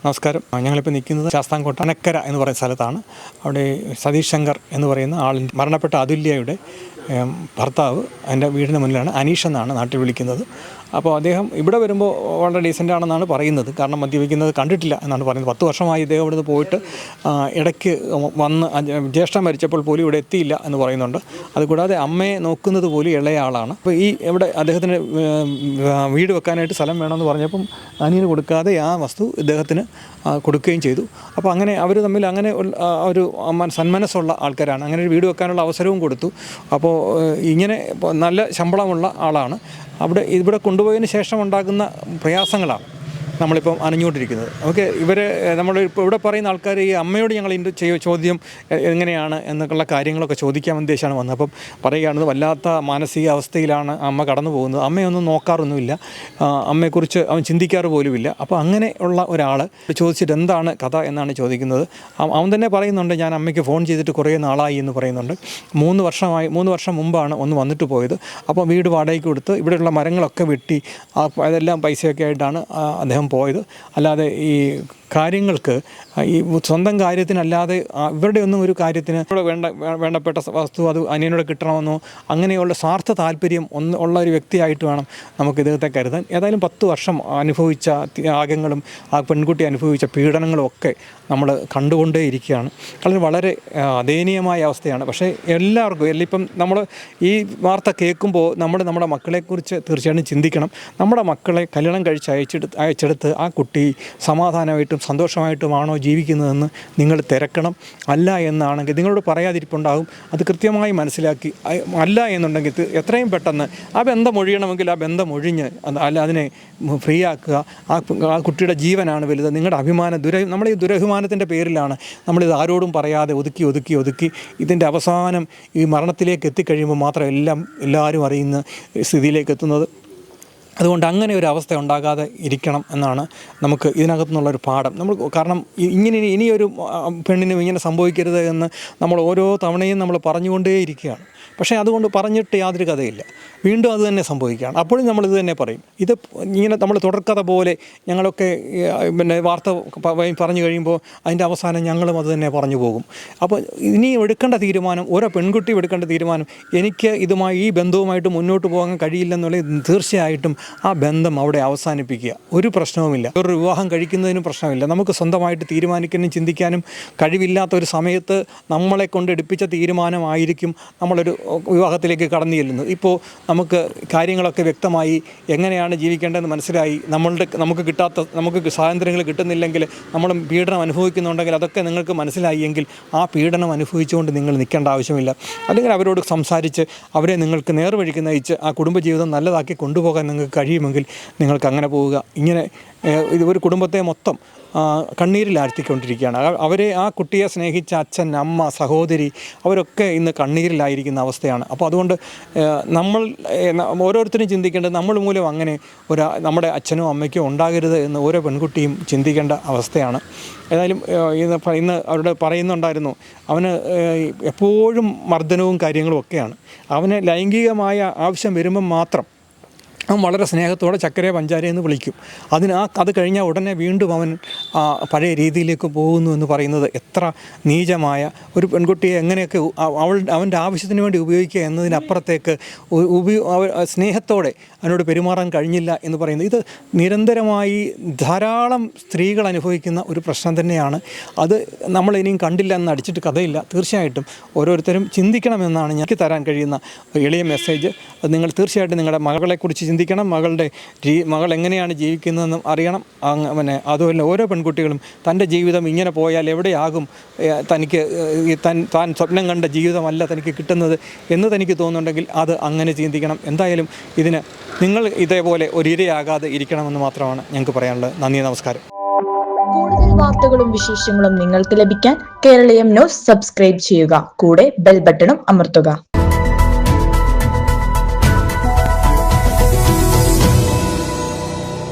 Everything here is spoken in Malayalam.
നമസ്കാരം. ഞങ്ങളിപ്പോൾ നിൽക്കുന്നത് ശാസ്താംകോട്ട അനക്കര എന്ന് പറയുന്ന സ്ഥലത്താണ്. അവിടെ സതീഷ് ശങ്കർ എന്ന് പറയുന്ന ആളിൻ്റെ മരണപ്പെട്ട അതുല്യയുടെ ഭർത്താവ് എൻ്റെ വീടിന് മുന്നിലാണ്. അനീഷ് എന്നാണ് നാട്ടിൽ വിളിക്കുന്നത്. അപ്പോൾ അദ്ദേഹം ഇവിടെ വരുമ്പോൾ വളരെ ഡീസൻ്റ് ആണെന്നാണ് പറയുന്നത്. കാരണം മദ്യപിക്കുന്നത് കണ്ടിട്ടില്ല എന്നാണ് പറയുന്നത്. 10 വർഷമായി ഇദ്ദേഹം ഇവിടുന്ന് പോയിട്ട് ഇടയ്ക്ക് വന്ന് ജ്യേഷ്ഠൻ മരിച്ചപ്പോൾ പോലും ഇവിടെ എത്തിയില്ല എന്ന് പറയുന്നുണ്ട്. അതുകൂടാതെ അമ്മയെ നോക്കുന്നത് പോലും ഇളയ ആളാണ്. അപ്പോൾ ഈ ഇവിടെ അദ്ദേഹത്തിന് വീട് വെക്കാനായിട്ട് സ്ഥലം വേണമെന്ന് പറഞ്ഞപ്പം അനിയന് കൊടുക്കാതെ ആ വസ്തു ഇദ്ദേഹത്തിന് കൊടുക്കുകയും ചെയ്തു. അപ്പോൾ അങ്ങനെ അവർ തമ്മിൽ അങ്ങനെ ഒരു സന്മനസ്സുള്ള ആൾക്കാരാണ്. അങ്ങനെ ഒരു വീട് വെക്കാനുള്ള അവസരവും കൊടുത്തു. അപ്പോൾ ഇങ്ങനെ നല്ല ശമ്പളമുള്ള ആളാണ്. ഇവിടെ കൊണ്ടുപോയതിന് ശേഷം ഉണ്ടാകുന്ന പ്രയാസങ്ങളാണ് നമ്മളിപ്പം അറിഞ്ഞുകൊണ്ടിരിക്കുന്നത്. നമുക്ക് നമ്മളിപ്പോൾ ഇവിടെ പറയുന്ന ആൾക്കാർ ഈ അമ്മയോട് ഞങ്ങൾ ചോദ്യം എങ്ങനെയാണ് എന്നൊക്കെയുള്ള കാര്യങ്ങളൊക്കെ ചോദിക്കാൻ ഉദ്ദേശമാണ് വന്നത്. അപ്പം പറയുകയാണെന്ന് വല്ലാത്ത മാനസികാവസ്ഥയിലാണ് അമ്മ കടന്നു പോകുന്നത്. അമ്മയൊന്നും നോക്കാറൊന്നുമില്ല, അമ്മയെക്കുറിച്ച് അവൻ ചിന്തിക്കാറ് പോലുമില്ല. അപ്പോൾ അങ്ങനെയുള്ള ഒരാൾ ചോദിച്ചിട്ട് എന്താണ് കഥ എന്നാണ് ചോദിക്കുന്നത്. അവൻ തന്നെ പറയുന്നുണ്ട്, ഞാൻ അമ്മയ്ക്ക് ഫോൺ ചെയ്തിട്ട് കുറേ നാളായി എന്ന് പറയുന്നുണ്ട്. 3 വർഷം മുമ്പാണ് ഒന്ന് വന്നിട്ട് പോയത്. അപ്പോൾ വീട് വാടകയ്ക്ക് കൊടുത്ത് ഇവിടെയുള്ള മരങ്ങളൊക്കെ വെട്ടി അതെല്ലാം പൈസയൊക്കെ ആയിട്ടാണ് അദ്ദേഹം പോയത്. അല്ലാതെ ഈ കാര്യങ്ങൾക്ക് ഈ സ്വന്തം കാര്യത്തിനല്ലാതെ ഇവരുടെ ഒന്നും ഒരു കാര്യത്തിന് വേണ്ടപ്പെട്ട വസ്തു അത് അനിയനോട് കിട്ടണമെന്നോ അങ്ങനെയുള്ള സ്വാർത്ഥ താല്പര്യം ഉള്ള ഒരു വ്യക്തിയായിട്ട് വേണം നമുക്ക് ഇദ്ദേഹത്തെ കരുതാൻ. ഏതായാലും 10 വർഷം അനുഭവിച്ച ത്യാഗങ്ങളും ആ പെൺകുട്ടി അനുഭവിച്ച പീഡനങ്ങളും ഒക്കെ നമ്മൾ കണ്ടുകൊണ്ടേ ഇരിക്കുകയാണ്. വളരെ ദയനീയമായ അവസ്ഥയാണ്. പക്ഷേ എല്ലാവർക്കും ഇപ്പം നമ്മൾ ഈ വാർത്ത കേൾക്കുമ്പോൾ നമ്മുടെ മക്കളെക്കുറിച്ച് തീർച്ചയായിട്ടും ചിന്തിക്കണം. നമ്മുടെ മക്കളെ കല്യാണം കഴിച്ച് അയച്ചെടുത്ത് ആ കുട്ടി സമാധാനമായിട്ടും സന്തോഷമായിട്ടുമാണോ ജീവിക്കുന്നതെന്ന് നിങ്ങൾ തിരക്കണം. അല്ല എന്നാണെങ്കിൽ നിങ്ങളോട് പറയാതിരിപ്പുണ്ടാകും. അത് കൃത്യമായി മനസ്സിലാക്കി അല്ല എന്നുണ്ടെങ്കിൽ എത്രയും പെട്ടെന്ന് ആ ബന്ധം ഒഴിയണമെങ്കിൽ ആ ബന്ധം ഒഴിഞ്ഞ് അതിനെ ഫ്രീ ആക്കുക. ആ കുട്ടിയുടെ ജീവനാണ് വലുത്. നിങ്ങളുടെ നമ്മൾ ഈ ദുരഭിമാനത്തിൻ്റെ പേരിലാണ് നമ്മളിത് ആരോടും പറയാതെ ഒതുക്കി ഇതിൻ്റെ അവസാനം ഈ മരണത്തിലേക്ക് എത്തിക്കഴിയുമ്പോൾ മാത്രം എല്ലാവരും അറിയുന്ന സ്ഥിതിയിലേക്ക് എത്തുന്നത്. അതുകൊണ്ട് അങ്ങനെ ഒരു അവസ്ഥ ഉണ്ടാകാതെ ഇരിക്കണം എന്നാണ് നമുക്ക് ഇതിനകത്തുനിന്നുള്ളൊരു പാഠം. കാരണം ഇനിയൊരു പെണ്ണിനും ഇങ്ങനെ സംഭവിക്കരുത് എന്ന് നമ്മൾ ഓരോ തവണയും നമ്മൾ പറഞ്ഞുകൊണ്ടേയിരിക്കുകയാണ്. പക്ഷേ അതുകൊണ്ട് പറഞ്ഞിട്ട് യാതൊരു കഥയില്ല. വീണ്ടും അത് തന്നെ സംഭവിക്കുകയാണ്. അപ്പോഴും നമ്മളിത് തന്നെ പറയും. ഇത് ഇങ്ങനെ നമ്മൾ തുടർക്കഥ പോലെ ഞങ്ങളൊക്കെ വാർത്ത പറഞ്ഞു കഴിയുമ്പോൾ അതിൻ്റെ അവസാനം ഞങ്ങളും അത് തന്നെ പറഞ്ഞു പോകും. അപ്പോൾ ഇനി എടുക്കേണ്ട തീരുമാനം, ഓരോ പെൺകുട്ടിയും എടുക്കേണ്ട തീരുമാനം, എനിക്ക് ഈ ബന്ധവുമായിട്ട് മുന്നോട്ട് പോകാൻ കഴിയില്ലെന്നുള്ളത് തീർച്ചയായിട്ടും ആ ബന്ധം അവിടെ അവസാനിപ്പിക്കുക. ഒരു പ്രശ്നവുമില്ല. ഒരു വിവാഹം കഴിക്കുന്നതിനും പ്രശ്നമില്ല. നമുക്ക് സ്വന്തമായിട്ട് തീരുമാനിക്കാനും ചിന്തിക്കാനും കഴിവില്ലാത്ത ഒരു സമയത്ത് നമ്മളെ കൊണ്ട് എടുപ്പിച്ച തീരുമാനമായിരിക്കും നമ്മളൊരു വിവാഹത്തിലേക്ക് കടന്നു ചെല്ലുന്നത്. ഇപ്പോൾ നമുക്ക് കാര്യങ്ങളൊക്കെ വ്യക്തമായി എങ്ങനെയാണ് ജീവിക്കേണ്ടതെന്ന് മനസ്സിലായി. നമുക്ക് സ്വാതന്ത്ര്യങ്ങൾ കിട്ടുന്നില്ലെങ്കിൽ നമ്മൾ പീഡനം അനുഭവിക്കുന്നുണ്ടെങ്കിൽ അതൊക്കെ നിങ്ങൾക്ക് മനസ്സിലായി എങ്കിൽ ആ പീഡനം അനുഭവിച്ചുകൊണ്ട് നിങ്ങൾ നിൽക്കേണ്ട ആവശ്യമില്ല. അല്ലെങ്കിൽ അവരോട് സംസാരിച്ച് അവരെ നിങ്ങൾക്ക് നേർവഴിക്ക് നയിച്ച് ആ കുടുംബജീവിതം നല്ലതാക്കി കൊണ്ടുപോകാൻ നിങ്ങൾക്ക് കഴിയുമെങ്കിൽ നിങ്ങൾക്ക് അങ്ങനെ പോവുക. ഇങ്ങനെ ഇത് ഒരു കുടുംബത്തെ മൊത്തം കണ്ണീരിലാഴ്ത്തിക്കൊണ്ടിരിക്കുകയാണ്. ആ കുട്ടിയെ സ്നേഹിച്ച അച്ഛൻ, അമ്മ, സഹോദരി അവരൊക്കെ ഇന്ന് കണ്ണീരിലായിരിക്കുന്ന അവസ്ഥയാണ്. അപ്പോൾ അതുകൊണ്ട് നമ്മൾ ഓരോരുത്തരും ചിന്തിക്കേണ്ടത് നമ്മൾ മൂലം അങ്ങനെ നമ്മുടെ അച്ഛനോ അമ്മയ്ക്കോ ഉണ്ടാകരുത് എന്ന് ഓരോ പെൺകുട്ടിയും ചിന്തിക്കേണ്ട അവസ്ഥയാണ്. ഏതായാലും ഇന്ന് അവരോട് പറയുന്നുണ്ടായിരുന്നു, അവന് എപ്പോഴും മർദ്ദനവും കാര്യങ്ങളും ഒക്കെയാണ്. അവന് ലൈംഗികമായ ആവശ്യം വരുമ്പം മാത്രം അവൻ വളരെ സ്നേഹത്തോടെ ചക്കരയെ പഞ്ചാരയെന്ന് വിളിക്കും. അത് കഴിഞ്ഞാൽ ഉടനെ വീണ്ടും അവൻ പഴയ രീതിയിലേക്ക് പോകുന്നു എന്ന് പറയുന്നത് എത്ര നീചമായ ഒരു പെൺകുട്ടിയെ എങ്ങനെയൊക്കെ അവൻ്റെ ആവശ്യത്തിന് വേണ്ടി ഉപയോഗിക്കുക എന്നതിനപ്പുറത്തേക്ക് സ്നേഹത്തോടെ അവനോട് പെരുമാറാൻ കഴിഞ്ഞില്ല എന്ന് പറയുന്നത് ഇത് നിരന്തരമായി ധാരാളം സ്ത്രീകൾ അനുഭവിക്കുന്ന ഒരു പ്രശ്നം തന്നെയാണ്. അത് നമ്മൾ ഇനിയും കണ്ടില്ല എന്ന് അടിച്ചിട്ട് കഥയില്ല. തീർച്ചയായിട്ടും ഓരോരുത്തരും ചിന്തിക്കണമെന്നാണ് എനിക്ക് തരാൻ കഴിയുന്ന എളിയ മെസ്സേജ്. നിങ്ങൾ തീർച്ചയായിട്ടും നിങ്ങളുടെ മകളെക്കുറിച്ച് ചിന്തിക്കണം. മകൾ എങ്ങനെയാണ് ജീവിക്കുന്നതെന്നും അറിയണം. അതുപോലെ ഓരോ പെൺകുട്ടികളും തൻ്റെ ജീവിതം ഇങ്ങനെ പോയാൽ എവിടെയാകും, താൻ സ്വപ്നം കണ്ട ജീവിതമല്ല തനിക്ക് കിട്ടുന്നത് എന്ന് തനിക്ക് തോന്നുന്നുണ്ടെങ്കിൽ അത് അങ്ങനെ ചിന്തിക്കണം. എന്തായാലും ഇതിന് നിങ്ങൾ ഇതേപോലെ ഒരിരയാകാതെ ഇരിക്കണമെന്ന് മാത്രമാണ് ഞങ്ങൾക്ക് പറയാനുള്ളത്. നന്ദി, നമസ്കാരം. കൂടുതൽ വാർത്തകളും വിശേഷങ്ങളും നിങ്ങൾക്ക് ലഭിക്കാൻ കേരളീയം ന്യൂസ് സബ്സ്ക്രൈബ് ചെയ്യുക. കൂടെ ബെൽ ബട്ടണും അമർത്തുക.